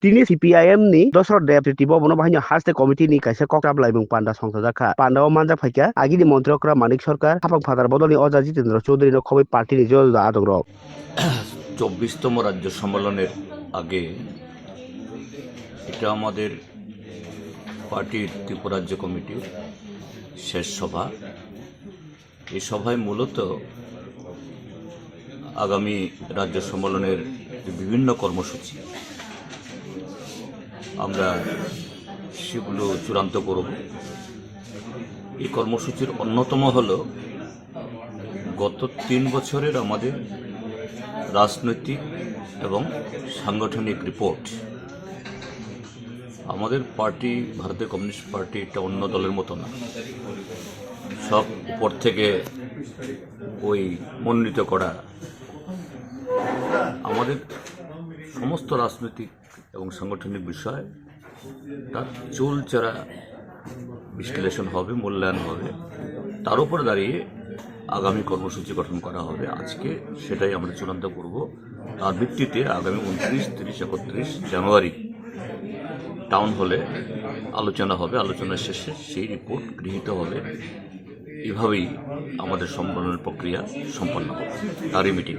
Tini CPIM ni dosor dep tibo bono bahanya haste committee ni kaisa kokab laibung panda songsajakha panda o manjak phaikya agini montrokra manik sarkar hapang phadar bodoni Oja Jitendra Chowdhury no khoboi party ni joda adogrok 24তম রাজ্য সম্মেলনের আগে এটা আমাদের পার্টির ত্রিপুরা রাজ্য কমিটির শেষ সভা। এই সভায় মূলত আগামী রাজ্য সম্মেলনের বিভিন্ন কর্মসূচি আমরা সেগুলো চূড়ান্ত করব। এই কর্মসূচির অন্যতম হল গত 3 বছরের আমাদের রাজনৈতিক এবং সাংগঠনিক রিপোর্ট। আমাদের পার্টি ভারতীয় কমিউনিস্ট পার্টি এটা অন্য দলের মতো না, সব উপর থেকে ওই মনোনীত করা। আমাদের সমস্ত রাজনৈতিক এবং সাংগঠনিক বিষয় তার চুলচেরা বিশ্লেষণ হবে, মূল্যায়ন হবে, তার উপরে দাঁড়িয়ে আগামী কর্মসূচি গঠন করা হবে। আজকে সেটাই আমরা চূড়ান্ত করব। তার ভিত্তিতে আগামী 29, 30, 31 জানুয়ারি টাউন হলে আলোচনা হবে। আলোচনার শেষে সেই রিপোর্ট গৃহীত হবে। এভাবেই আমাদের সম্মেলনের প্রক্রিয়া সম্পন্ন হবে। তারই মিটিং।